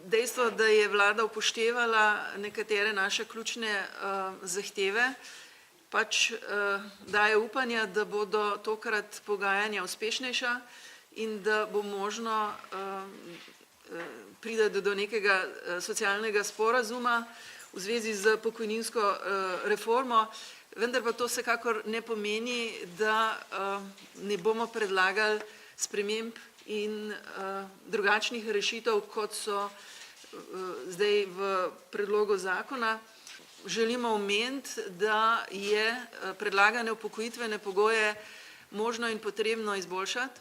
dejstvo, da je vlada upoštevala nekatere naše ključne zahteve, pač daje upanja, da bodo tokrat pogajanja uspešnejša in da bo možno priti do nekega socialnega sporazuma v zvezi z pokojninsko reformo, vendar pa to vsekakor ne pomeni, da ne bomo predlagali sprememb in drugačnih rešitev, kot so zdaj v predlogu zakona. Želimo omeniti, da je predlagane upokojitvene pogoje možno in potrebno izboljšati.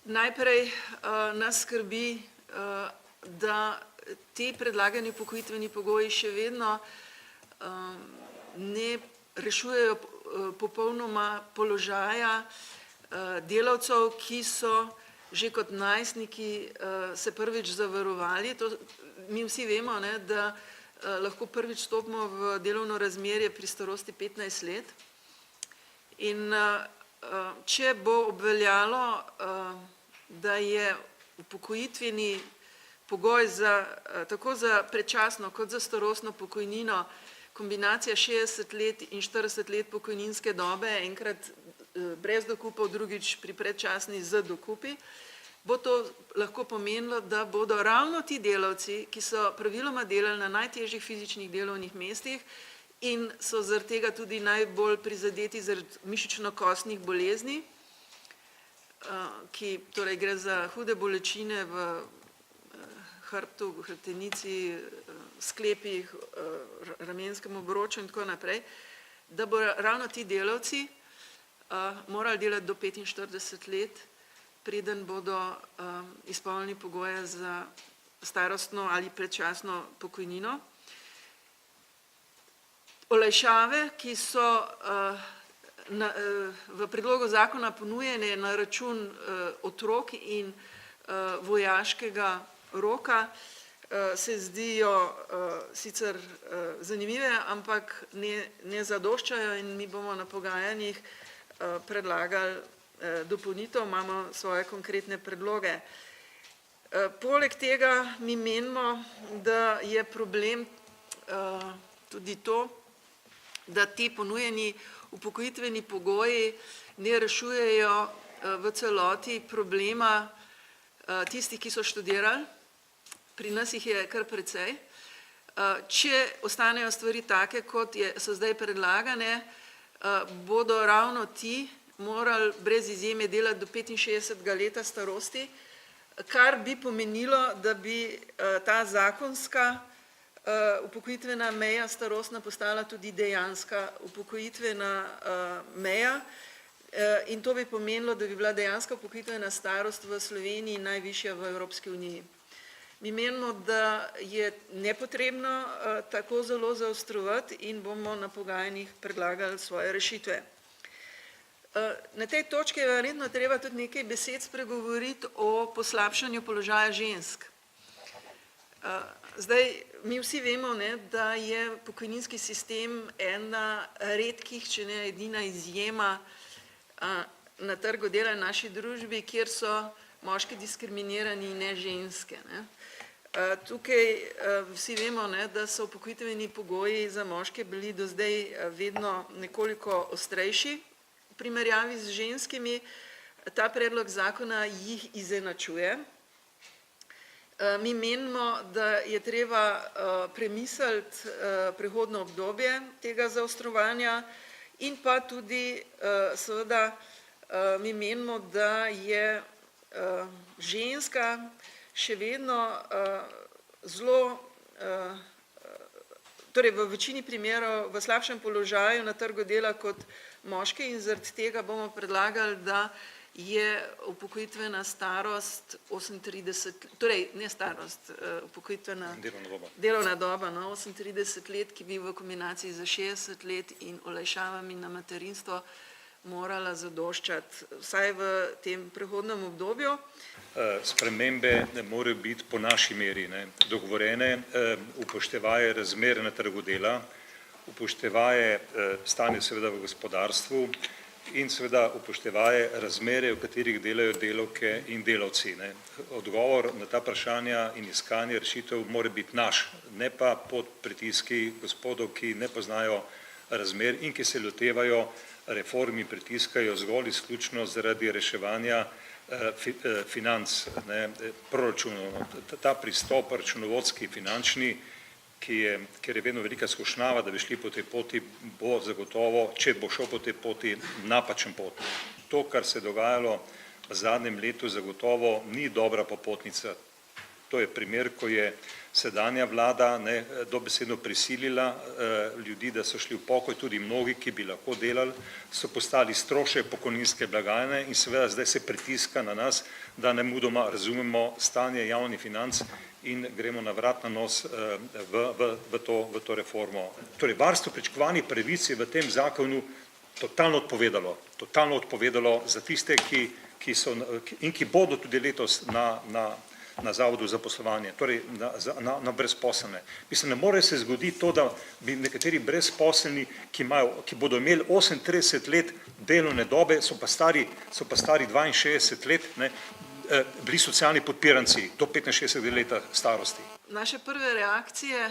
Najprej nas skrbi, da ti predlagani upokojitveni pogoji še vedno ne rešujejo popolnoma položaja delavcev, ki so že kot najstniki se prvič zavarovali. Mi vsi vemo, da lahko prvič stopimo v delovno razmerje pri starosti 15 let. In če bo obveljalo, da je upokojitveni pogoj tako za predčasno kot za starostno pokojnino kombinacija 60 let in 40 let pokojninske dobe, enkrat brez dokupov, drugič pri predčasni z dokupi, bo to lahko pomenilo, da bodo ravno ti delavci, ki so praviloma delali na najtežjih fizičnih delovnih mestih in so zaradi tega tudi najbolj prizadeti zaradi mišično-kostnih bolezni, ki torej gre za hude bolečine v hrbtu, hrbtenici, sklepih, ramenskem obroču in tako naprej, da bo ravno ti delavci morali delati do 45 let, preden bodo izpolnili pogoje za starostno ali predčasno pokojnino. Olajšave, ki so v predlogu zakona ponujene na račun otrok in vojaškega roka, se zdijo sicer zanimive, ampak ne zadoščajo in mi bomo na pogajanjih predlagali dopolnitev, imamo svoje konkretne predloge. Poleg tega mi menimo, da je problem tudi to, da ti ponujeni upokojitveni pogoji ne rešujejo v celoti problema tistih, ki so študirali. Pri nas jih je kar precej. Če ostanejo stvari take, kot so zdaj predlagane, bodo ravno ti morali brez izjeme delati do 65. leta starosti, kar bi pomenilo, da bi ta zakonska upokojitvena meja starostna postala tudi dejanska upokojitvena meja in to bi pomenilo, da bi bila dejanska upokojitvena starost v Sloveniji najvišja v Evropski uniji. Mi menimo, da je nepotrebno tako zelo zaostrovati in bomo na pogajanjih predlagali svoje rešitve. Na tej točki je verjetno treba tudi nekaj besed spregovoriti o poslabšanju položaja žensk. Zdaj, mi vsi vemo, da je pokojninski sistem ena redkih, če ne edina izjema na trgu dela v naši družbi, kjer so moški diskriminirani in ne ženske. Tukaj vsi vemo, da so upokojitveni pogoji za moške bili do zdaj vedno nekoliko ostrejši v primerjavi z ženskimi. Ta predlog zakona jih izenačuje. Mi menimo, da je treba premisliti prehodno obdobje tega zaostrovanja in pa tudi seveda mi menimo, da je ženska še vedno zelo, torej v večini primerov v slabšem položaju na trgu dela kot moški in zaradi tega bomo predlagali, da je upokojitvena starost 38, torej ne starost, upokojitvena delovna doba 38 let, ki bi v kombinaciji za 60 let in olajšavami na materinstvo morala zadoščati vsaj v tem prehodnem obdobju. Spremembe morajo biti po naši meri dogovorjene, upoštevaje razmere na trgu dela, upoštevaje stanje seveda v gospodarstvu in seveda upoštevaje razmere, v katerih delajo delavke in delavci. Odgovor na ta vprašanja in iskanje rešitev mora biti naš, ne pa pod pritiski gospodov, ki ne poznajo razmer in ki se lotevajo reformi, pritiskajo zgolj izključno zaradi reševanja financ, proračunov. Ta pristop računovodski, finančni, ker je vedno velika skušnjava, da bi šli po tej poti, bo zagotovo, če bo šel po tej poti, napačen pot. To, kar se je dogajalo v zadnjem letu, zagotovo ni dobra popotnica. To je primer, ko je sedanja vlada dobesedno prisilila ljudi, da so šli v pokoj, tudi mnogi, ki bi lahko delali, so postali strošek pokojninske blagajne in seveda zdaj se pritiska na nas, da nemudoma razumemo stanje javnih financ in gremo na vrat na nos v to reformo. Torej, varstvo pričakovanih pravic je v tem zakonu totalno odpovedalo za tiste, ki bodo tudi letos na Zavodu za zaposlovanje, torej na brezposelne. Mislim, ne more se zgoditi to, da bi nekateri brezposelni, ki bodo imeli 38 let delovne dobe, so pa stari 62 let, bili socialni podpiranci do 65 leta starosti. Naše prve reakcije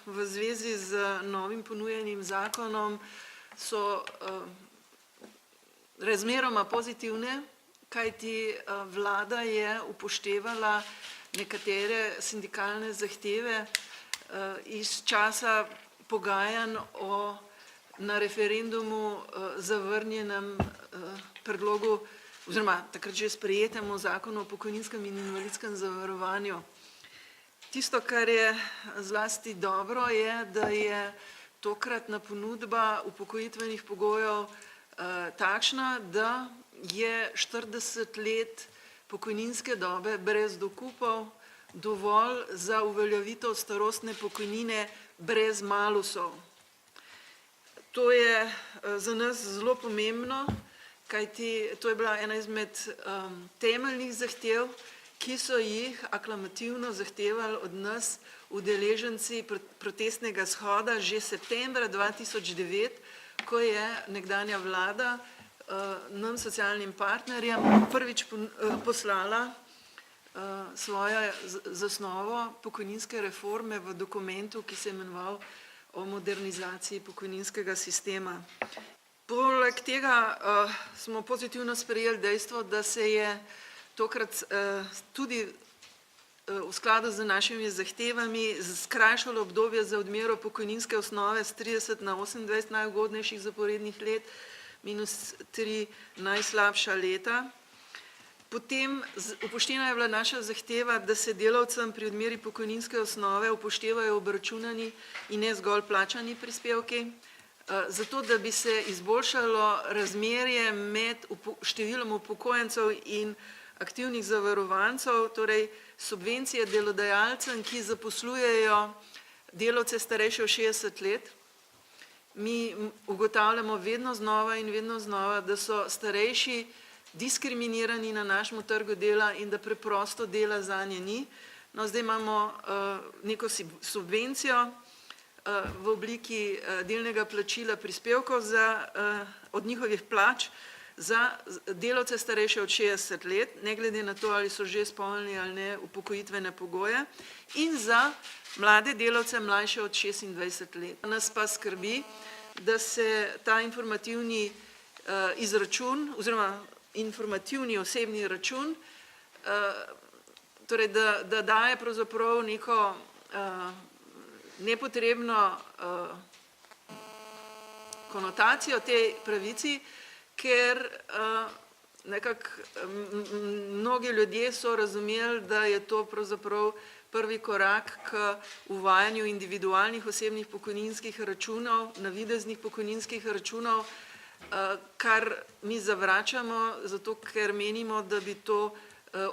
v zvezi z novim ponujenim zakonom so razmeroma pozitivne, kajti vlada je upoštevala nekatere sindikalne zahteve iz časa pogajanj o na referendumu zavrnjenem predlogu oziroma takrat že sprejetemu zakonu o pokojninskem in invalidskem zavarovanju. Tisto, kar je zlasti dobro, je, da je tokratna ponudba upokojitvenih pogojev takšna, da je 40 let pokojninske dobe brez dokupov dovolj za uveljavitev starostne pokojnine brez malusov. To je za nas zelo pomembno, kajti to je bila ena izmed temeljnih zahtev, ki so jih aklamativno zahtevali od nas udeleženci protestnega shoda že septembra 2009, ko je nekdanja vlada nam socialnim partnerjem prvič poslala svojo zasnovo pokojninske reforme v dokumentu, ki se je imenoval o modernizaciji pokojninskega sistema. Poleg tega smo pozitivno sprejeli dejstvo, da se je tokrat tudi v skladu z našimi zahtevami skrajšalo obdobje za odmero pokojninske osnove z 30 na 28 najugodnejših zaporednih let, minus 3 najslabša leta. Potem upoštevana je bila naša zahteva, da se delavcem pri odmeri pokojninske osnove upoštevajo obračunani in ne zgolj plačani prispevki, zato da bi se izboljšalo razmerje med številom upokojencev in aktivnih zavarovancev, torej subvencije delodajalcem, ki zaposlujejo delavce starejše od 60 let. Mi ugotavljamo vedno znova, da so starejši diskriminirani na našem trgu dela in da preprosto dela zanje ni. No, zdaj imamo neko subvencijo v obliki delnega plačila prispevkov od njihovih plač za delavce starejše od 60 let, ne glede na to, ali so že izpolnili ali ne upokojitvene pogoje, in za mlade delavce mlajše od 26 let. Nas pa skrbi, da se ta informativni izračun oziroma informativni osebni račun, torej da daje pravzaprav neko nepotrebno konotacijo tej pravici, ker nekako mnogi ljudje so razumeli, da je to pravzaprav prvi korak k uvajanju individualnih osebnih pokojninskih računov, navideznih pokojninskih računov, kar mi zavračamo, zato ker menimo, da bi to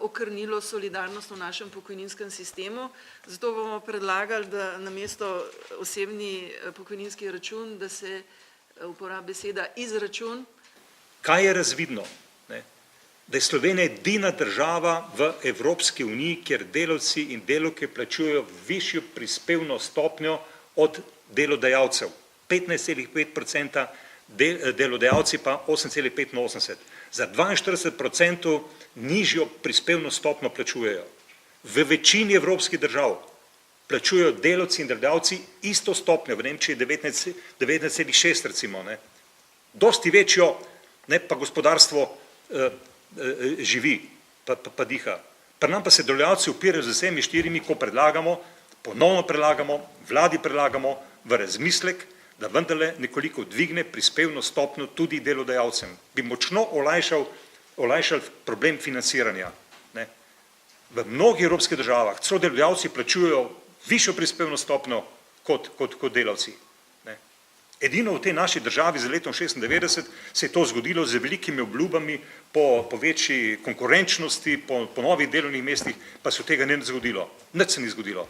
okrnilo solidarnost v našem pokojninskem sistemu. Zato bomo predlagali, da namesto osebni pokojninski račun, da se uporabi beseda izračun. Kaj je razvidno? Da je Slovenija edina država v Evropski uniji, kjer delavci in delavke plačujejo višjo prispevno stopnjo od delodajalcev. 15,5% delodajalci pa 8,85. Za 42% nižjo prispevno stopnjo plačujejo. V večini evropskih držav plačujejo delavci in delodajalci isto stopnjo, v Nemčiji 19,6 recimo, ne. Dosti večjo, ne, pa gospodarstvo živi, pa diha. Pri nam pa se delodajalci upirajo z vsemi štirimi, ko predlagamo, ponovno predlagamo, vladi predlagamo v razmislek, da vendarle nekoliko dvigne prispevno stopnjo tudi delodajalcem. Bi močno olajšal problem financiranja. Ne. V mnogih evropskih državah celo delodajalci plačujejo višjo prispevno stopnjo kot delavci. Ne. Edino v tej naši državi za letom 96 se je to zgodilo z velikimi obljubami po večji konkurenčnosti, po novih delovnih mestih, pa se od tega ne zgodilo. Nič se ni zgodilo.